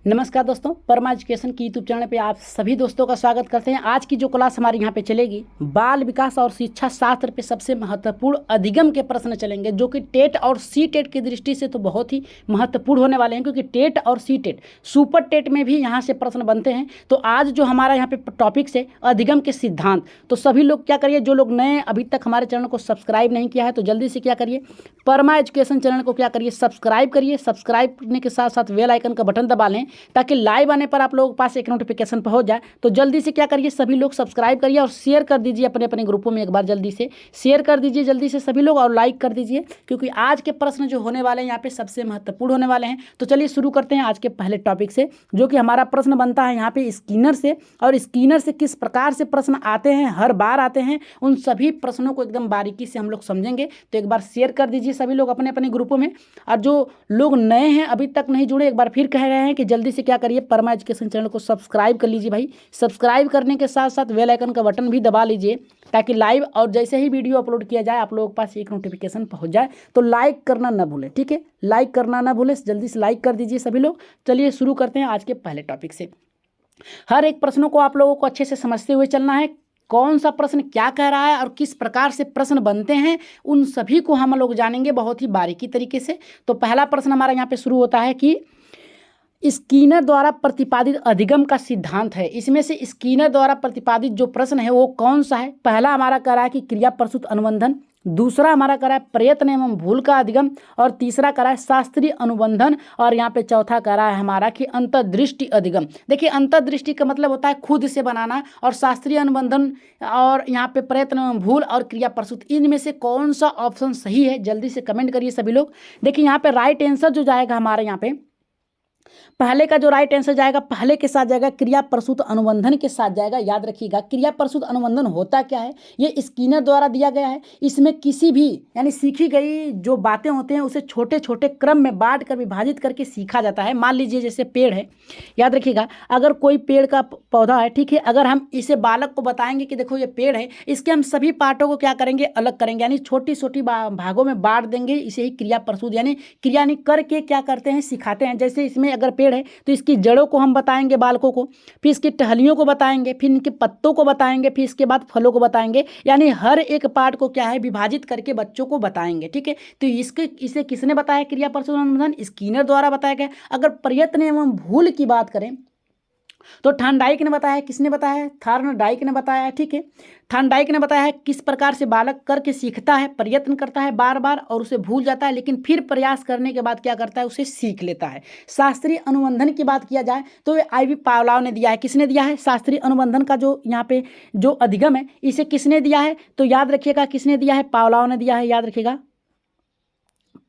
नमस्कार दोस्तों, परमा एजुकेशन की यूट्यूब चैनल पे आप सभी दोस्तों का स्वागत करते हैं। आज की जो क्लास हमारी यहाँ पे चलेगी, बाल विकास और शिक्षा शास्त्र पे सबसे महत्वपूर्ण अधिगम के प्रश्न चलेंगे, जो कि टेट और सी टेट की दृष्टि से तो बहुत ही महत्वपूर्ण होने वाले हैं, क्योंकि टेट और सी टेट सुपर टेट में भी यहाँ से प्रश्न बनते हैं। तो आज जो हमारा यहाँ पे टॉपिक है अधिगम के सिद्धांत, तो सभी लोग क्या करिए, जो लोग नए अभी तक हमारे चैनल को सब्सक्राइब नहीं किया है तो जल्दी से क्या करिए, परमा एजुकेशन चैनल को क्या करिए, सब्सक्राइब करिए। सब्सक्राइब करने के साथ साथ बेल आइकन का बटन दबा लें, ताकि लाइव आने पर आप लोगों के पास एक नोटिफिकेशन पहुंच जाए। तो जल्दी से क्या करिए, सभी लोग सब्सक्राइब करिए और शेयर कर दीजिए अपने अपने ग्रुपों में। एक बार जल्दी से शेयर कर दीजिए, जल्दी से सभी लोग, और लाइक कर दीजिए, क्योंकि आज के प्रश्न जो होने वाले हैं यहाँ पे सबसे महत्वपूर्ण होने वाले हैं। तो चलिए शुरू करते हैं आज के पहले टॉपिक से, जो कि हमारा प्रश्न बनता है यहाँ पे स्किनर से। और स्किनर से किस प्रकार से प्रश्न आते हैं, हर बार आते हैं, उन सभी प्रश्नों को एकदम बारीकी से हम लोग समझेंगे। तो एक बार शेयर कर दीजिए सभी लोग अपने अपने ग्रुपों में। और जो लोग नए हैं अभी तक नहीं जुड़े, एक बार फिर कह रहे हैं कि जल्दी से क्या करिए, परमा एजुकेशन चैनल को सब्सक्राइब कर लीजिए भाई। सब्सक्राइब करने के साथ साथ बेल आइकन का बटन भी दबा लीजिए, ताकि लाइव और जैसे ही वीडियो अपलोड किया जाए आप लोगों के पास एक नोटिफिकेशन पहुंच जाए। तो लाइक करना ना भूलें, ठीक है, लाइक करना ना भूलें, जल्दी से लाइक कर दीजिए सभी लोग। चलिए शुरू करते हैं आज के पहले टॉपिक से। हर एक प्रश्नों को आप लोगों को अच्छे से समझते हुए चलना है, कौन सा प्रश्न क्या कह रहा है और किस प्रकार से प्रश्न बनते हैं, उन सभी को हम लोग जानेंगे बहुत ही बारीकी तरीके से। तो पहला प्रश्न हमारा यहाँ पे शुरू होता है कि स्किनर द्वारा प्रतिपादित अधिगम का सिद्धांत है। इसमें से स्किनर द्वारा प्रतिपादित जो प्रश्न है वो कौन सा है? पहला हमारा कह रहा है कि क्रिया प्रसूत अनुबंधन, दूसरा हमारा कह रहा है प्रयत्न एवं भूल का अधिगम, और तीसरा कह रहा है शास्त्रीय अनुबंधन, और यहाँ पे चौथा कह रहा है हमारा कि अंतर्दृष्टि अधिगम। देखिए, अंतर्दृष्टि का मतलब होता है खुद से बनाना, और शास्त्रीय अनुबंधन, और यहाँ पे प्रयत्न एवं भूल और क्रिया प्रसूत, इनमें से कौन सा ऑप्शन सही है? जल्दी से कमेंट करिए सभी लोग। देखिए यहाँ पे राइट आंसर जो जाएगा हमारे यहाँ पे, पहले का जो राइट आंसर जाएगा, पहले के साथ जाएगा क्रिया प्रसूत अनुबंधन के साथ जाएगा। याद रखिएगा, क्रिया प्रसूत अनुबंधन होता क्या है, ये स्किनर द्वारा दिया गया है। इसमें किसी भी यानी सीखी गई जो बातें होते हैं उसे छोटे छोटे क्रम में बांट कर विभाजित करके सीखा जाता है। मान लीजिए जैसे पेड़ है, याद रखिएगा, अगर कोई पेड़ का पौधा है, ठीक है, अगर हम इसे बालक को बताएंगे कि देखो ये पेड़ है, इसके हम सभी पार्टों को क्या करेंगे, अलग करेंगे, यानी छोटी छोटी भागों में बांट देंगे। इसे ही क्रिया प्रसूत यानी क्रिया करके क्या करते हैं, सिखाते हैं। जैसे इसमें अगर पेड़ है तो इसकी जड़ों को हम बताएंगे बालकों को, फिर इसकी टहनियों को बताएंगे, फिर इनके पत्तों को बताएंगे, फिर इसके बाद फलों को बताएंगे। यानी हर एक पार्ट को क्या है, विभाजित करके बच्चों को बताएंगे, ठीक है। तो इसे किसने बताया क्रिया प्रसूत अनुबंधन? स्किनर द्वारा बताया गया। अगर प्रयत्न एवं भूल की बात करें तो थॉर्नडाइक ने बताया। किसने बताया? थॉर्नडाइक ने बताया, ठीक है। थॉर्नडाइक ने बताया है किस प्रकार से बालक करके सीखता है, प्रयत्न करता है बार बार और उसे भूल जाता है, लेकिन फिर प्रयास करने के बाद क्या करता है, उसे सीख लेता है। शास्त्रीय अनुबंधन की बात किया जाए तो आईवी पावलोव ने दिया है। किसने दिया है? शास्त्रीय अनुबंधन का जो यहाँ पे जो अधिगम है, इसे किसने दिया है? तो याद रखिएगा, किसने दिया है? पावलोव ने दिया है। याद रखिएगा,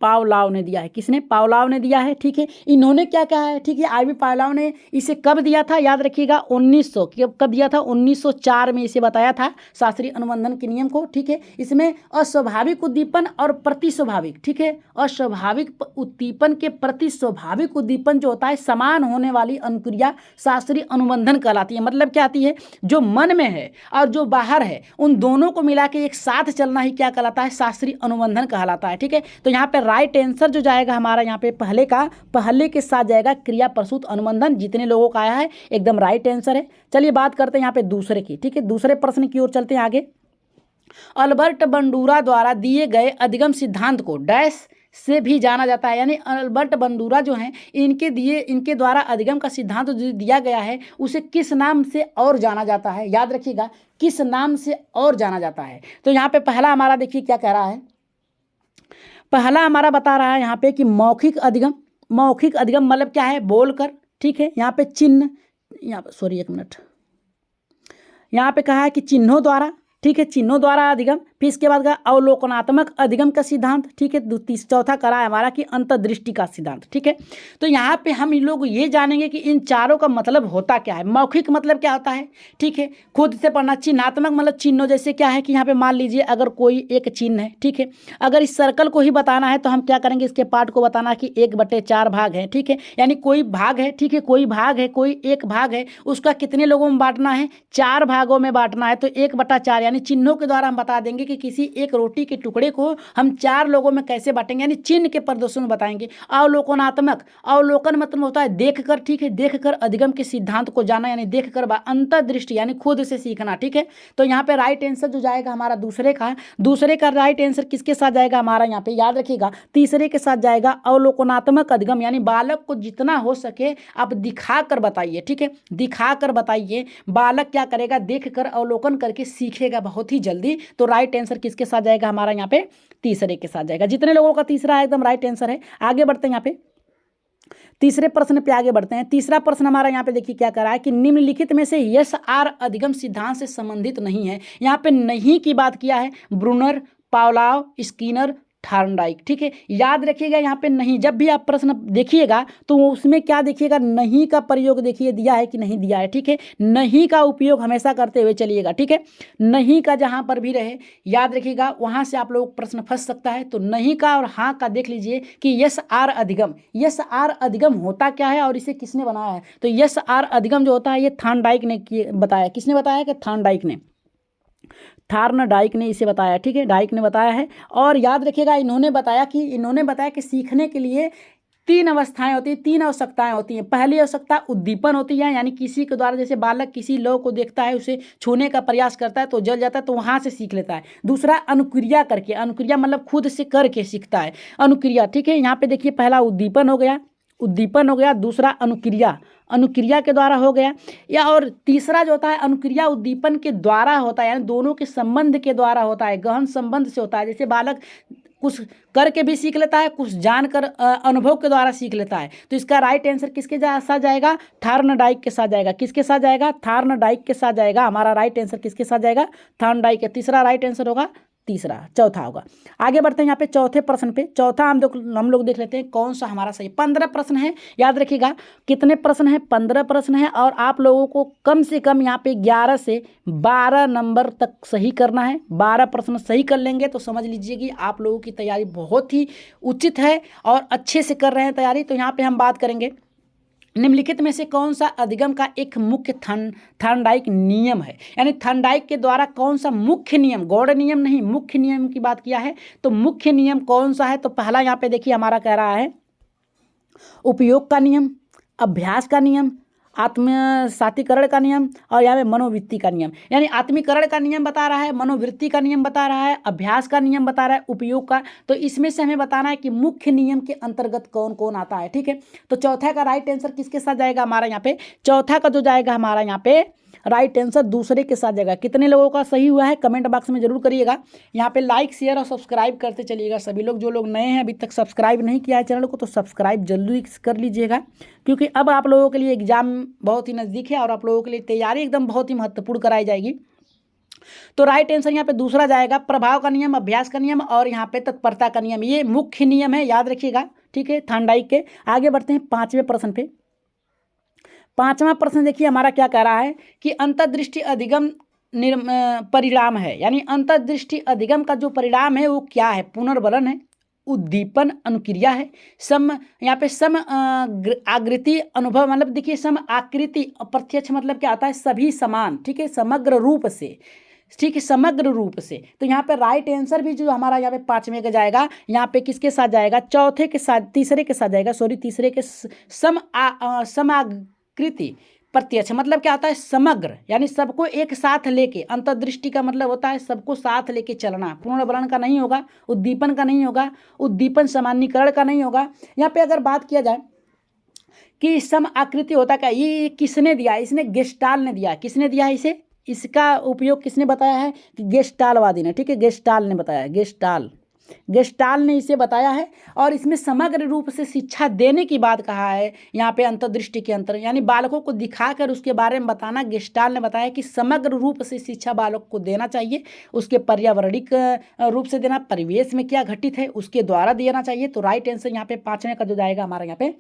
पावलोव ने दिया है। किसने? पावलोव ने दिया है, ठीक है। इन्होंने क्या कहा है, ठीक है, आईवी पावलोव ने इसे कब दिया था? याद रखिएगा 1900, कब दिया था? 1904 में इसे बताया था, शास्त्रीय अनुबंधन के नियम को, ठीक है। इसमें अस्वाभाविक उद्दीपन और प्रति स्वाभाविक, ठीक है, अस्वाभाविक उद्दीपन के प्रति स्वाभाविक उद्दीपन जो होता है, समान होने वाली अनुक्रिया शास्त्रीय अनुबंधन कहलाती है। मतलब क्या आती है, जो मन में है और जो बाहर है, उन दोनों को मिला के एक साथ चलना ही क्या कहलाता है? शास्त्रीय अनुबंधन कहलाता है, ठीक है। तो यहाँ पे राइट आंसर जो जाएगा हमारा यहाँ पे पहले के साथ जाएगा क्रिया प्रसूत अनुबंधन। जितने लोगों का आया है एकदम राइट आंसर है। चलिए बात करते हैं यहाँ पे दूसरे की, ठीक है। दूसरे प्रश्न की ओर चलते हैं आगे। अल्बर्ट बंडूरा द्वारा दिए गए अधिगम सिद्धांत को डैश से भी जाना जाता है। यानी अल्बर्ट बंडूरा जो हैं, इनके द्वारा अधिगम का सिद्धांत जो दिया गया है उसे किस नाम से और जाना जाता है? याद रखिएगा, किस नाम से और जाना जाता है। तो यहाँ पे पहला हमारा देखिए क्या कह रहा है, पहला हमारा बता रहा है यहाँ पे कि मौखिक अधिगम। मौखिक अधिगम मतलब क्या है? बोलकर, ठीक है। यहाँ पे चिन्ह, यहाँ पे सॉरी एक मिनट, यहाँ पे कहा है कि चिन्हों द्वारा, ठीक है, चिन्हों द्वारा अधिगम। फिर इसके बाद का अवलोकनात्मक अधिगम का सिद्धांत, ठीक है। चौथा करा है हमारा कि अंतर्दृष्टि का सिद्धांत, ठीक है। तो यहाँ पे हम इन लोग ये जानेंगे कि इन चारों का मतलब होता क्या है। मौखिक मतलब क्या होता है, ठीक है, खुद से पढ़ना। चिन्हात्मक मतलब चिन्हों, जैसे क्या है कि यहाँ पे मान लीजिए अगर कोई एक चिन्ह है, ठीक है, अगर इस सर्कल को ही बताना है तो हम क्या करेंगे, इसके पार्ट को बताना कि 1/4 भाग है, ठीक है। यानी कोई भाग है, ठीक है, कोई भाग है, कोई एक भाग है, उसका कितने लोगों में बांटना है? 4 भागों में बांटना है। तो 1/4 यानी चिन्हों के द्वारा हम बता देंगे कि किसी एक रोटी के टुकड़े को हम 4 लोगों में कैसे बांटेंगे, यानी चिन्ह के प्रदर्शन में बताएंगे। अवलोकनात्मक, अवलोकन मतलब होता है देख कर, ठीक है, देख कर अधिगम के सिद्धांत को जाना, यानी देख कर अंतर्दृष्टि यानी खुद से सीखना, ठीक है। तो यहाँ पे राइट आंसर जो जाएगा हमारा दूसरे का, दूसरे का राइट आंसर किसके साथ जाएगा हमारा, यहाँ पे याद रखिएगा तीसरे के साथ जाएगा अवलोकनात्मक अधिगम, यानी बालक को जितना हो सके आप दिखा कर बताइए, ठीक है, दिखा कर बताइए। बालक क्या करेगा, देख कर अवलोकन करके सीखेगा बहुत ही जल्दी। तो राइट आंसर किसके साथ जाएगा हमारा यहाँ पे, तीसरे के साथ जाएगा। जितने लोगों का तीसरा है एकदम राइट आंसर है। आगे बढ़ते हैं, यहाँ पे तीसरे प्रश्न पे आगे बढ़ते हैं। तीसरा प्रश्न हमारा यहाँ पे देखिए क्या कर रहा है कि निम्नलिखित में से यस आर अधिगम सिद्धांत से संबंधित नहीं है। यहाँ पे नहीं की बात किया है ब्रूनर, पावलाव, स्किनर, थॉर्नडाइक, ठीक है। याद रखिएगा यहाँ पे नहीं, जब भी आप प्रश्न देखिएगा तो उसमें क्या देखिएगा, नहीं का प्रयोग देखिए दिया है कि नहीं दिया है, ठीक है। नहीं का उपयोग हमेशा करते हुए चलिएगा, ठीक है। नहीं का जहाँ पर भी रहे याद रखिएगा, वहाँ से आप लोग प्रश्न फंस सकता है। तो नहीं का और हाँ का देख लीजिए कि यस आर अधिगम, यस आर अधिगम होता क्या है और इसे किसने बनाया है। तो यस आर अधिगम जो होता है ये थॉर्नडाइक ने बताया। किसने बताया कि थॉर्नडाइक ने, थॉर्नडाइक ने इसे बताया, ठीक है, डाइक ने बताया है। और याद रखिएगा इन्होंने बताया कि सीखने के लिए 3 अवस्थाएं होती हैं, 3 आवश्यकताएं होती हैं। पहली आवश्यकता उद्दीपन होती है, यानी किसी के द्वारा, जैसे बालक किसी लौ को देखता है, उसे छूने का प्रयास करता है तो जल जाता है, तो वहाँ से सीख लेता है। दूसरा अनुक्रिया करके, अनुक्रिया मतलब खुद से करके सीखता है, अनुक्रिया, ठीक है। यहाँ पे देखिए पहला उद्दीपन हो गया, उद्दीपन हो गया, दूसरा अनुक्रिया, अनुक्रिया के द्वारा हो गया, या और तीसरा जो होता है अनुक्रिया उद्दीपन के द्वारा होता है, यानी दोनों के संबंध के द्वारा होता है, गहन संबंध से होता है। जैसे बालक कुछ करके भी सीख लेता है, कुछ जानकर अनुभव के द्वारा सीख लेता है। तो इसका राइट आंसर किसके साथ जाएगा, थॉर्नडाइक के साथ जाएगा। किसके साथ जाएगा, थॉर्नडाइक के साथ जाएगा। हमारा राइट आंसर किसके साथ जाएगा, थॉर्नडाइक के। तीसरा राइट आंसर होगा, तीसरा, चौथा होगा। आगे बढ़ते हैं यहाँ पे चौथे प्रश्न पे। चौथा हम लोग देख लेते हैं कौन सा हमारा सही। 15 प्रश्न है, याद रखिएगा कितने प्रश्न हैं, 15 प्रश्न है। और आप लोगों को कम से कम यहाँ पे 11 से 12 नंबर तक सही करना है। 12 प्रश्न सही कर लेंगे तो समझ लीजिए कि आप लोगों की तैयारी बहुत ही उचित है और अच्छे से कर रहे हैं तैयारी। तो यहाँ पे हम बात करेंगे निम्नलिखित में से कौन सा अधिगम का एक मुख्य थॉर्नडाइक नियम है, यानी थॉर्नडाइक के द्वारा कौन सा मुख्य नियम, गौड़ नियम नहीं, मुख्य नियम की बात किया है। तो मुख्य नियम कौन सा है, तो पहला यहाँ पे देखिए हमारा कह रहा है उपयोग का नियम, अभ्यास का नियम, आत्मसातीकरण का नियम, और यहाँ पे मनोवृत्ति का नियम। यानी आत्मीकरण का नियम बता रहा है, मनोवृत्ति का नियम बता रहा है, अभ्यास का नियम बता रहा है, उपयोग का। तो इसमें से हमें बताना है कि मुख्य नियम के अंतर्गत कौन कौन आता है, ठीक है। तो चौथा का राइट आंसर किसके साथ जाएगा हमारा यहाँ पे, चौथा का जो जाएगा हमारा यहाँ पे राइट आंसर दूसरे के साथ जाएगा। कितने लोगों का सही हुआ है कमेंट बॉक्स में जरूर करिएगा। यहाँ पे लाइक शेयर और सब्सक्राइब करते चलिएगा सभी लोग। जो लोग नए हैं अभी तक सब्सक्राइब नहीं किया है चैनल को तो सब्सक्राइब जल्दी कर लीजिएगा, क्योंकि अब आप लोगों के लिए एग्जाम बहुत ही नज़दीक है और आप लोगों के लिए तैयारी एकदम बहुत ही महत्वपूर्ण कराई जाएगी। तो राइट आंसर यहाँ पे दूसरा जाएगा, प्रभाव का नियम, अभ्यास का नियम और यहाँ पे तत्परता का नियम। ये मुख्य नियम है, याद रखिएगा, ठीक है, थॉर्नडाइक के। आगे बढ़ते हैं 5वें प्रश्न पे। 5वां प्रश्न देखिए हमारा क्या कह रहा है कि अंतर्दृष्टि अधिगम परिणाम है, यानी अंतर्दृष्टि अधिगम का जो परिणाम है वो क्या है, पुनर्बलन है, उद्दीपन, अनुक्रिया है, सम, यहाँ पे सम आकृति अनुभव, मतलब देखिए सम आकृति, प्रत्यक्ष मतलब क्या आता है, सभी समान, ठीक है, समग्र रूप से, ठीक है, समग्र रूप से। तो यहाँ पे राइट आंसर भी जो हमारा यहाँ पे 5वें का जाएगा, यहाँ पे किसके साथ जाएगा, चौथे के साथ, तीसरे के साथ जाएगा, सॉरी तीसरे के समाकृति, प्रत्यक्ष मतलब क्या होता है, समग्र, यानी सबको एक साथ लेके। अंतर्दृष्टि का मतलब होता है सबको साथ लेके चलना। पूर्णवलन का नहीं होगा, उद्दीपन का नहीं होगा, उद्दीपन सामान्यीकरण का नहीं होगा। यहाँ पे अगर बात किया जाए कि सम आकृति होता क्या, ये किसने दिया, इसने गेस्टाल ने दिया। किसने दिया इसे, इसका उपयोग किसने बताया है कि गेस्टालवादी ने, ठीक है, गेस्टाल ने बताया है, गेस्टाल ने इसे बताया है। और इसमें समग्र रूप से शिक्षा देने की बात कहा है यहाँ पे अंतर्दृष्टि के अंतर, यानी बालकों को दिखाकर उसके बारे में बताना। गेस्टाल ने बताया कि समग्र रूप से शिक्षा बालक को देना चाहिए, उसके पर्यावरणिक रूप से देना, परिवेश में क्या घटित है उसके द्वारा देना चाहिए। तो राइट आंसर यहाँ पे 5वें का जो जाएगा हमारा यहाँ पे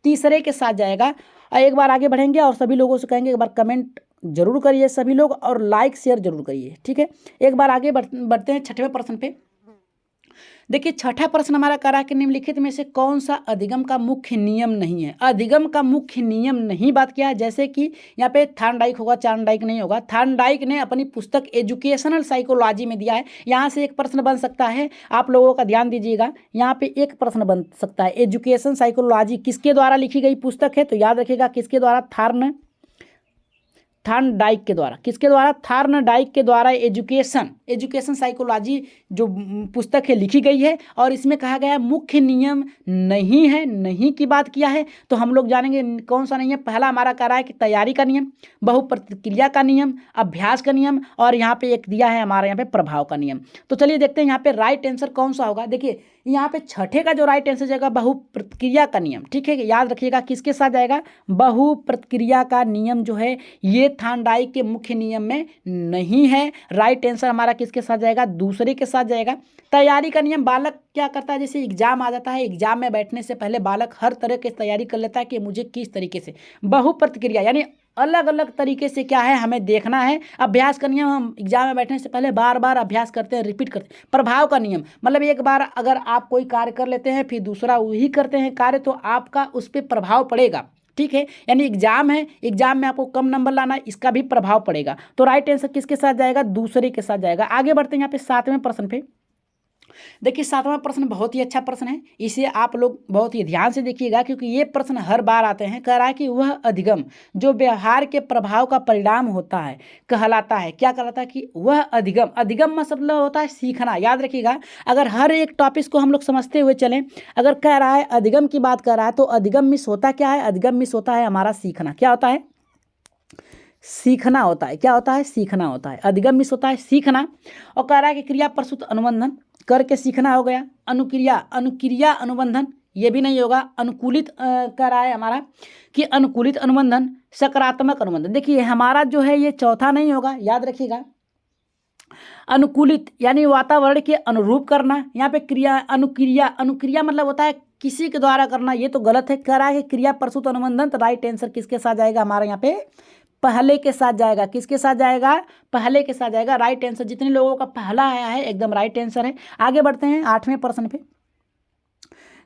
तीसरे के साथ जाएगा। एक बार आगे बढ़ेंगे और सभी लोगों से कहेंगे एक बार कमेंट जरूर करिए सभी लोग और लाइक शेयर जरूर करिए, ठीक है। एक बार आगे बढ़ते हैं 6वें प्रश्न पे। देखिए छठा प्रश्न हमारा कह रहा है कि निम्नलिखित में से कौन सा अधिगम का मुख्य नियम नहीं है। अधिगम का मुख्य नियम नहीं बात किया है, जैसे कि यहाँ पे थॉर्नडाइक होगा, चार्नडाइक नहीं होगा। थॉर्नडाइक ने अपनी पुस्तक एजुकेशनल साइकोलॉजी में दिया है। यहाँ से एक प्रश्न बन सकता है, आप लोगों का ध्यान दीजिएगा, यहाँ पे एक प्रश्न बन सकता है, एजुकेशन साइकोलॉजी किसके द्वारा लिखी गई पुस्तक है, तो याद रखिएगा किसके द्वारा, थॉर्नडाइक के द्वारा। किसके द्वारा, थॉर्नडाइक के द्वारा एजुकेशन साइकोलॉजी जो पुस्तक है लिखी गई है। और इसमें कहा गया है मुख्य नियम नहीं है, नहीं की बात किया है, तो हम लोग जानेंगे कौन सा नहीं है। पहला हमारा कह रहा है कि तैयारी का नियम, बहुप्रतिक्रिया का नियम, अभ्यास का नियम, और यहाँ पे एक दिया है हमारे यहाँ पे प्रभाव का नियम। तो चलिए देखते हैं यहाँ पे राइट आंसर कौन सा होगा। देखिए यहाँ पे छठे का जो राइट आंसर जाएगा बहुप्रतिक्रिया का नियम, ठीक है, याद रखिएगा किसके साथ जाएगा, बहुप्रतिक्रिया का नियम जो है ये थॉर्नडाइक के मुख्य नियम में नहीं है। राइट आंसर हमारा किसके साथ जाएगा, दूसरे के साथ जाएगा। तैयारी का नियम, बालक क्या करता है, जैसे एग्जाम आ जाता है, एग्जाम में बैठने से पहले बालक हर तरह की तैयारी कर लेता है कि मुझे किस तरीके से, बहुप्रतिक्रिया यानी अलग अलग तरीके से क्या है हमें देखना है। अभ्यास का नियम, हम एग्जाम में बैठने से पहले बार बार अभ्यास करते हैं, रिपीट करते हैं। प्रभाव का नियम मतलब एक बार अगर आप कोई कार्य कर लेते हैं फिर दूसरा वही करते हैं कार्य, तो आपका उस पर प्रभाव पड़ेगा, ठीक है। यानी एग्जाम है, एग्जाम में आपको कम नंबर लाना है, इसका भी प्रभाव पड़ेगा। तो राइट आंसर किसके साथ जाएगा, दूसरे के साथ जाएगा। आगे बढ़ते हैं यहाँ पे सातवें प्रश्न पे। देखिए सातवां प्रश्न बहुत ही अच्छा प्रश्न है, इसे आप लोग बहुत ही ध्यान से देखिएगा क्योंकि ये प्रश्न हर बार आते हैं। कह रहा है कि वह अधिगम जो व्यवहार के प्रभाव का परिणाम होता है कहलाता है, क्या कहलाता है कि वह अधिगम, अधिगम मतलब होता है सीखना। याद रखिएगा अगर हर एक टॉपिक को हम लोग समझते हुए चलें, अगर कह रहा है अधिगम की बात कर रहा है तो अधिगम मिस होता क्या है, अधिगम मिस होता है हमारा सीखना। क्या होता है, सीखना होता है। क्या होता है, सीखना होता है। अधिगम मिस होता है सीखना। और कह रहा है कि क्रिया प्रस्तुत अनुबंधन करके सीखना हो गया। अनुक्रिया, अनुक्रिया अनुबंधन ये भी नहीं होगा। अनुकूलित कह रहा है हमारा कि अनुकूलित अनुबंधन, सकारात्मक अनुबंधन। देखिए हमारा जो है ये चौथा नहीं होगा, याद रखिएगा। अनुकूलित यानी वातावरण के अनुरूप करना। यहाँ पे क्रिया, अनुक्रिया, अनुक्रिया मतलब होता है किसी के द्वारा करना, ये तो गलत है। कह रहा है कि क्रिया प्रस्तुत अनुबंधन, तो राइट आंसर किसके साथ जाएगा हमारा यहाँ पे, पहले के साथ जाएगा। किसके साथ जाएगा, पहले के साथ जाएगा। राइट आंसर जितने लोगों का पहला आया है एकदम राइट आंसर है। आगे बढ़ते हैं आठवें प्रश्न पे।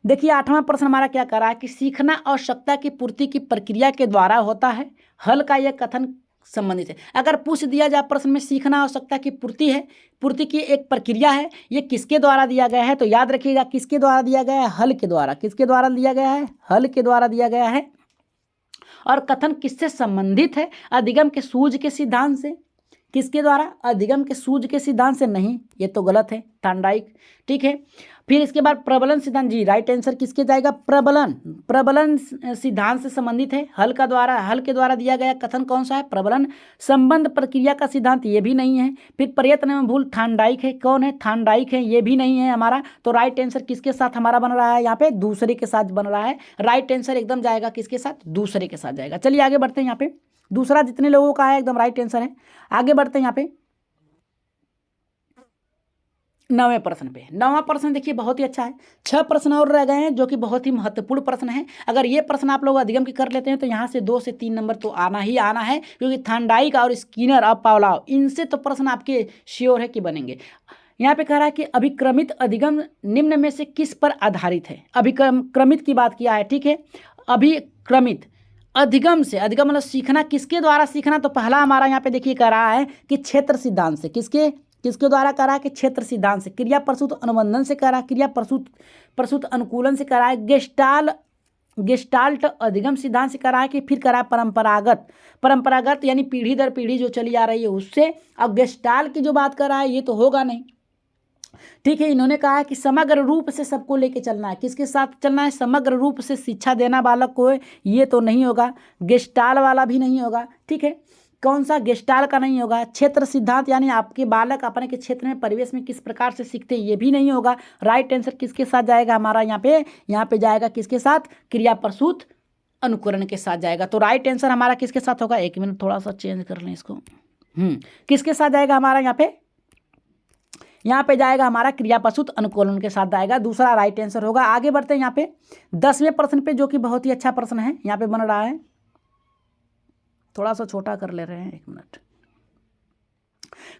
देखिए आठवां प्रश्न हमारा क्या कर रहा है कि सीखना आवश्यकता की पूर्ति की प्रक्रिया के द्वारा होता है। हल का यह कथन संबंधित है। अगर पूछ दिया जाए प्रश्न में सीखना आवश्यकता की पूर्ति है, पूर्ति की एक प्रक्रिया है, ये किसके द्वारा दिया गया है, तो याद रखिएगा किसके द्वारा दिया गया है, हल के द्वारा। किसके द्वारा दिया गया है, हल के द्वारा दिया गया है। और कथन किससे संबंधित है, अधिगम के सूझ के सिद्धांत से। किसके द्वारा, अधिगम के सूझ के सिद्धांत से नहीं, ये तो गलत है, थॉर्नडाइक, ठीक है। फिर इसके बाद प्रबलन सिद्धांत, जी राइट आंसर किसके जाएगा, प्रबलन, प्रबलन सिद्धांत से संबंधित है। हल का द्वारा, हल के द्वारा दिया गया कथन कौन सा है, प्रबलन। संबंध प्रक्रिया का सिद्धांत, ये भी नहीं है। फिर प्रयत्न में भूल, थॉर्नडाइक है। कौन है, थॉर्नडाइक है, ये भी नहीं है हमारा। तो राइट आंसर किसके साथ हमारा बन रहा है, यहाँ पे दूसरे के साथ बन रहा है। राइट आंसर एकदम जाएगा किसके साथ, दूसरे के साथ जाएगा। चलिए आगे बढ़ते हैं। यहाँ पे दूसरा जितने लोगों का है एकदम राइट आंसर है। आगे बढ़ते हैं यहाँ पे नवें प्रश्न पे। नवा प्रश्न देखिए बहुत ही अच्छा है। 6 प्रश्न और रह गए हैं जो कि बहुत ही महत्वपूर्ण प्रश्न है। अगर ये प्रश्न आप लोग अधिगम की कर लेते हैं तो यहाँ से 2 से 3 नंबर तो आना ही आना है, क्योंकि थॉर्नडाइक और स्किनर और पावलोव इनसे तो प्रश्न आपके श्योर है कि बनेंगे। यहाँ पे कह रहा है कि अभिक्रमित अधिगम निम्न में से किस पर आधारित है। अभिक्रमित की बात किया है, ठीक है। अभिक्रमित अधिगम से, अधिगम मतलब सीखना, किसके द्वारा सीखना, तो पहला हमारा यहाँ पे देखिए कह रहा है कि क्षेत्र सिद्धांत से। किसके द्वारा कह रहा है कि क्षेत्र सिद्धांत से। क्रिया प्रसूत अनुबंधन से कह रहा है, क्रिया प्रसूत अनुकूलन से कह रहा है, गेस्टाल्ट अधिगम सिद्धांत से कह रहा है कि फिर कह रहा है परंपरागत यानी पीढ़ी दर पीढ़ी जो चली आ रही है उससे। अब गेस्टाल की जो बात कर रहा है ये तो होगा नहीं, ठीक है। इन्होंने कहा है कि समग्र रूप से सबको लेके चलना है। किसके साथ चलना है, समग्र रूप से शिक्षा देना बालक को, ये तो नहीं होगा। गेस्टाल वाला भी नहीं होगा, ठीक है। कौन सा, गेस्टाल का नहीं होगा। क्षेत्र सिद्धांत यानी आपके बालक अपने के क्षेत्र में परिवेश में किस प्रकार से सीखते हैं, ये भी नहीं होगा। राइट आंसर किसके साथ जाएगा हमारा, यहाँ पे जाएगा किसके साथ, क्रिया प्रसूत अनुकरण के साथ जाएगा। तो राइट आंसर हमारा किसके साथ होगा, एक मिनट थोड़ा सा चेंज कर लें इसको। किसके साथ जाएगा हमारा, यहाँ पे जाएगा हमारा क्रिया प्रसूत अनुकूलन के साथ जाएगा। दूसरा राइट आंसर होगा। आगे बढ़ते हैं यहाँ पे 10वें प्रश्न पे, जो कि बहुत ही अच्छा प्रश्न है। यहाँ पे बन रहा है, थोड़ा सा छोटा कर ले रहे हैं, एक मिनट।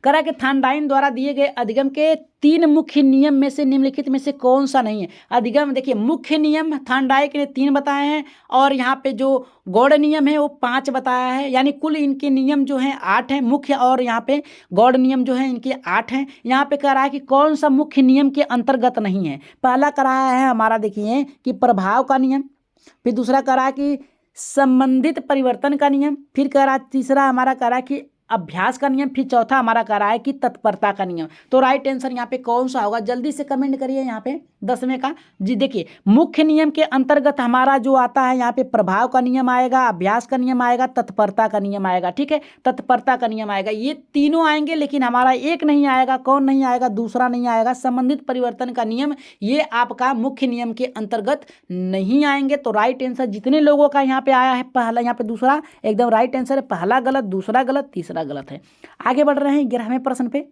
करा कि थानडाइन द्वारा दिए गए अधिगम के 3 मुख्य नियम में से निम्नलिखित में से कौन सा नहीं है। अधिगम देखिए मुख्य नियम थानडाइक ने 3 बताए हैं और यहाँ पे जो गौड़ नियम है वो 5 बताया है, यानी कुल इनके नियम जो हैं 8 हैं मुख्य, और यहाँ पे गौड़ नियम जो है इनके 8 हैं। यहाँ पे कह रहा है कि कौन सा मुख्य नियम के अंतर्गत नहीं है। पहला कह रहा है हमारा देखिए कि प्रभाव का नियम, फिर दूसरा कह रहा है कि संबंधित परिवर्तन का नियम, फिर कह रहा है तीसरा हमारा कह रहा है कि अभ्यास का नियम, फिर चौथा हमारा कह रहा है कि तत्परता का नियम। तो राइट आंसर यहाँ पे कौन सा होगा, जल्दी से कमेंट करिए यहाँ पे 10वें का जी। देखिए मुख्य नियम के अंतर्गत हमारा जो आता है यहाँ पे प्रभाव का नियम आएगा, अभ्यास का नियम आएगा, तत्परता का नियम आएगा। ठीक है, तत्परता का नियम आएगा, ये तीनों आएंगे, लेकिन हमारा एक नहीं आएगा। कौन नहीं आएगा, दूसरा नहीं आएगा, संबंधित परिवर्तन का नियम, ये आपका मुख्य नियम के अंतर्गत नहीं आएंगे। तो राइट आंसर जितने लोगों का यहाँ पे आया है, पहला यहाँ पे दूसरा एकदम राइट आंसर है, पहला गलत, दूसरा गलत, तीसरा गलत है। आगे बढ़ रहे हैं 11वें प्रश्न पे।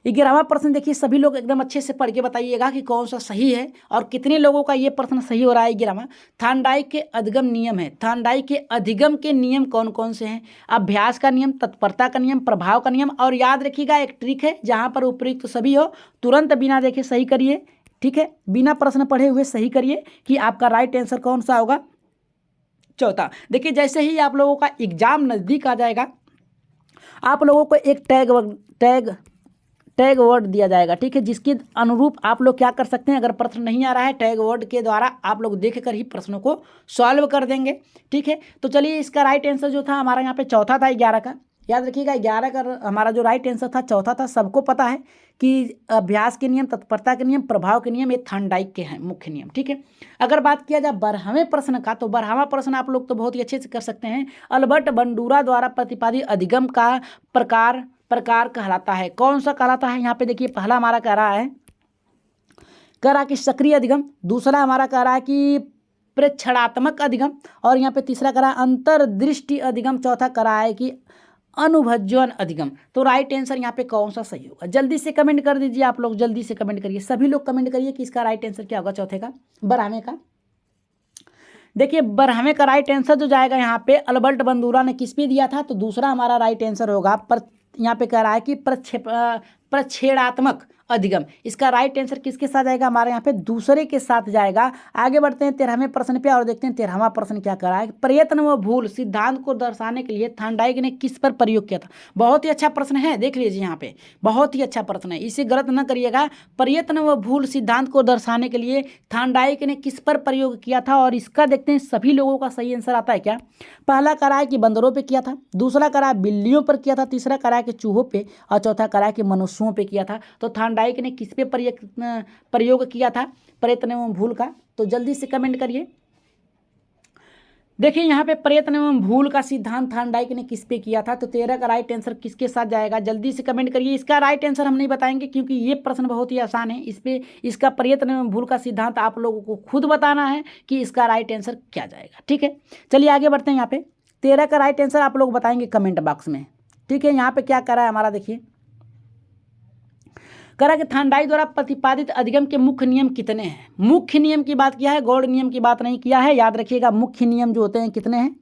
11वां प्रश्न देखिए, सभी लोग एकदम अच्छे से पढ़ के बताइएगा कि कौन सा सही है और कितने लोगों का ये प्रश्न सही हो रहा है। 11वां, थानडाइक के अधिगम नियम है। थानडाइक के अधिगम के नियम कौन कौन से हैं? अभ्यास का नियम, तत्परता का नियम, प्रभाव का नियम। और याद रखिएगा एक ट्रिक है, जहां पर उपयुक्त सभी हो तुरंत बिना देखे सही करिए। ठीक है, बिना प्रश्न पढ़े हुए सही करिए कि आपका राइट आंसर कौन सा होगा। चौथा देखिए, जैसे ही आप लोगों का एग्जाम नज़दीक आ जाएगा, आप लोगों को एक टैग वर्ड दिया जाएगा। ठीक है, जिसके अनुरूप आप लोग क्या कर सकते हैं, अगर प्रश्न नहीं आ रहा है टैग वर्ड के द्वारा आप लोग देख कर ही प्रश्नों को सॉल्व कर देंगे। ठीक है, तो चलिए इसका राइट आंसर जो था हमारा यहाँ पे चौथा था 11 का। याद रखिएगा 11 का हमारा जो राइट आंसर था चौथा था। सबको पता है कि अभ्यास के नियम, तत्परता के नियम, प्रभाव के नियम, ये थानडाइक के हैं मुख्य नियम। ठीक है, अगर बात किया जाए 12वें प्रश्न का, तो 12वां प्रश्न आप लोग तो बहुत ही अच्छे से कर सकते हैं। अल्बर्ट बंडूरा द्वारा प्रतिपादित अधिगम का प्रकार कहलाता है। कौन सा कहलाता है? यहाँ पे देखिए पहला हमारा कह रहा है कि सक्रिय अधिगम, दूसरा हमारा कह रहा है कि प्रेक्षणात्मक अधिगम, और यहाँ पे तीसरा कह रहा है अंतर्दृष्टि अधिगम, चौथा कह रहा है कि अनुभज्वन अधिगम। तो राइट आंसर यहाँ पे कौन सा सही होगा, जल्दी से कमेंट कर दीजिए। आप लोग जल्दी से कमेंट करिए, सभी लोग कमेंट करिए कि इसका राइट आंसर क्या होगा चौथे का, 12वें का। देखिए 12वें का राइट आंसर जो जाएगा यहाँ पे अल्बर्ट बंडूरा ने किस पे दिया था, तो दूसरा हमारा राइट आंसर होगा पर यहाँ पे कह रहा है कि प्रक्षेपात्मक अधिगम। इसका राइट आंसर किसके साथ जाएगा, हमारे यहाँ पे दूसरे के साथ जाएगा। आगे बढ़ते हैं 13वें प्रश्न पे और देखते हैं 13वां प्रश्न क्या कर रहा है। प्रयत्न व भूल सिद्धांत को दर्शाने के लिए थानडाइक ने किस पर प्रयोग किया था? बहुत ही अच्छा प्रश्न है, देख लीजिए यहाँ पे बहुत ही अच्छा प्रश्न है, इसे गलत न करिएगा। प्रयत्न व भूल सिद्धांत को दर्शाने के लिए थानडाइक ने किस पर प्रयोग किया था, और इसका देखते हैं सभी लोगों का सही आंसर आता है क्या। पहला कह रहा है कि बंदरों पर किया था, दूसरा कह रहा है बिल्लियों पर किया था, तीसरा कह रहा है कि चूहों पर, और चौथा कह रहा है कि मनुष्यों पर किया था। तो थानडाइक ने किस पे प्रयोग किया था प्रयत्न एवं भूल का, तो जल्दी से कमेंट करिए। देखिए यहाँ पे प्रयत्न एवं भूल का सिद्धांत थानडाइक ने किस पे किया था, तो 13 का राइट आंसर किसके साथ जाएगा, जल्दी से कमेंट करिए। इसका राइट आंसर हम नहीं बताएंगे क्योंकि ये प्रश्न बहुत ही आसान है। इस पे इसका प्रयत्न एवं भूल का सिद्धांत आप लोगों को खुद बताना है कि इसका राइट आंसर क्या जाएगा। ठीक है, चलिए आगे बढ़ते हैं। यहाँ पे 13 का राइट आंसर आप लोग बताएंगे कमेंट बॉक्स में। ठीक है, यहाँ पे क्या कर रहा है हमारा, देखिए करा कि थानडाइक द्वारा प्रतिपादित अधिगम के मुख्य नियम कितने हैं। मुख्य नियम की बात किया है, गौड़ नियम की बात नहीं किया है। याद रखिएगा मुख्य नियम जो होते हैं कितने हैं,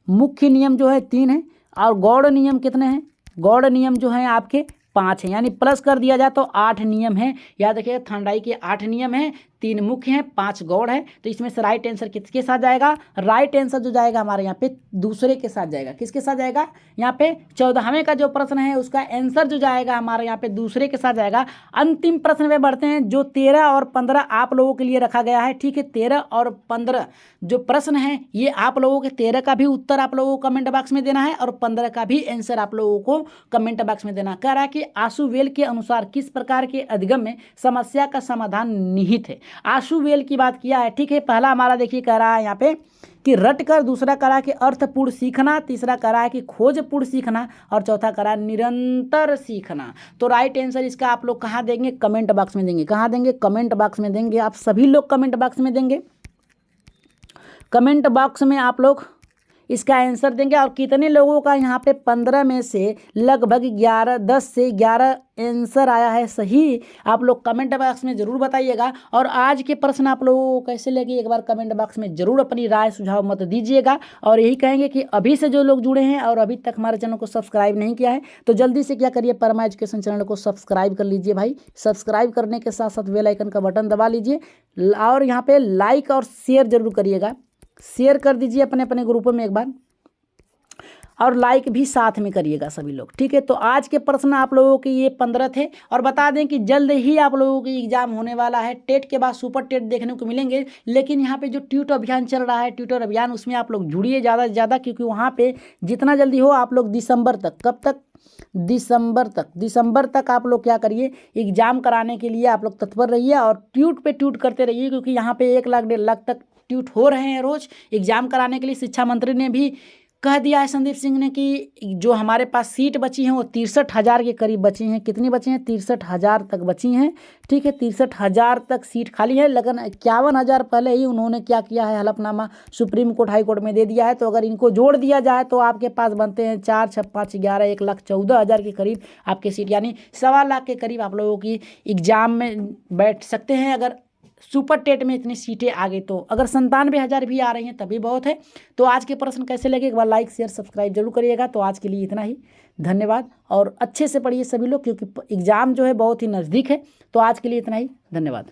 मुख्य नियम जो है 3 हैं, और गौड़ नियम कितने हैं, गौड़ नियम जो हैं आपके 5 हैं, यानी प्लस कर दिया जाए तो 8 नियम हैं। याद रखिएगा थानडाइक के 8 नियम हैं, 3 मुख्य हैं, 5 गौड़ है। तो इसमें से राइट आंसर किसके साथ जाएगा, राइट आंसर जो जाएगा हमारे यहाँ पे दूसरे के साथ जाएगा। किसके साथ जाएगा, यहाँ पे 14वें का जो प्रश्न है उसका आंसर जो जाएगा हमारे यहाँ पे दूसरे के साथ जाएगा। अंतिम प्रश्न में बढ़ते हैं, जो 13 और 15 आप लोगों के लिए रखा गया है। ठीक है, 13 और 15 जो प्रश्न है ये आप लोगों के 13 का भी उत्तर आप लोगों को कमेंट बॉक्स में देना है और 15 का भी आंसर आप लोगों को कमेंट बॉक्स में देना। कह रहा है कि आशुवेल के अनुसार किस प्रकार के अधिगम में समस्या का समाधान निहित है। आशुवेल की बात किया है। ठीक है, पहला हमारा देखिए कह रहा है यहाँ पे कि रट कर, दूसरा कह रहा है कि अर्थपूर्ण सीखना, तीसरा कह रहा है कि खोजपूर्ण सीखना, और चौथा कह रहा है निरंतर सीखना। तो राइट आंसर इसका आप लोग कहाँ देंगे, कमेंट बॉक्स में देंगे। कहाँ देंगे, कमेंट बॉक्स में देंगे। आप सभी लोग कमेंट बॉक्स में देंगे, कमेंट बॉक्स में आप लोग इसका आंसर देंगे। और कितने लोगों का यहाँ पे 15 में से लगभग 10 से 11 आंसर आया है सही, आप लोग कमेंट बॉक्स में ज़रूर बताइएगा। और आज के प्रश्न आप लोगों को कैसे लगे एक बार कमेंट बॉक्स में ज़रूर अपनी राय सुझाव मत दीजिएगा। और यही कहेंगे कि अभी से जो लोग जुड़े हैं और अभी तक हमारे चैनल को सब्सक्राइब नहीं किया है तो जल्दी से क्या करिए, परमा एजुकेशन चैनल को सब्सक्राइब कर लीजिए भाई। सब्सक्राइब करने के साथ साथ बेल आइकन का बटन दबा लीजिए और यहाँ पे लाइक और शेयर जरूर करिएगा। शेयर कर दीजिए अपने अपने ग्रुपों में एक बार, और लाइक भी साथ में करिएगा सभी लोग, ठीक है। तो आज के प्रश्न आप लोगों के ये 15 थे। और बता दें कि जल्द ही आप लोगों की एग्जाम होने वाला है। टेट के बाद सुपर टेट देखने को मिलेंगे, लेकिन यहाँ पे जो ट्यूटर अभियान चल रहा है, ट्यूटर अभियान, उसमें आप लोग जुड़िए ज़्यादा से ज़्यादा, क्योंकि वहाँ पे जितना जल्दी हो आप लोग दिसंबर तक, कब तक, दिसंबर तक आप लोग क्या करिए, एग्जाम कराने के लिए आप लोग तत्पर रहिए और ट्यूट पे ट्यूट करते रहिए, क्योंकि यहाँ पे 1 लाख 1.5 लाख तक ट्यूट हो रहे हैं रोज एग्जाम कराने के लिए। शिक्षा मंत्री ने भी कह दिया है, संदीप सिंह ने, कि जो हमारे पास सीट बची हैं वो 63,000 के करीब बची हैं। कितनी बची हैं? 63,000 तक बची हैं, ठीक है। 63,000 तक सीट खाली है, लेकिन 51,000 पहले ही उन्होंने क्या किया है, हलफनामा सुप्रीम कोर्ट हाई कोर्ट में दे दिया है। तो अगर इनको जोड़ दिया जाए तो आपके पास बनते हैं 4, 6, 5, 11, 1,14,000 के करीब आपके सीट, यानी 1.25 लाख के करीब आप लोगों की एग्जाम में बैठ सकते हैं अगर सुपर टेट में इतनी सीटें आ गई तो। अगर 97,000 भी आ रही हैं तभी बहुत है। तो आज के प्रश्न कैसे लगे एक बार लाइक शेयर सब्सक्राइब जरूर करिएगा। तो आज के लिए इतना ही, धन्यवाद। और अच्छे से पढ़िए सभी लोग, क्योंकि एग्ज़ाम जो है बहुत ही नज़दीक है। तो आज के लिए इतना ही, धन्यवाद।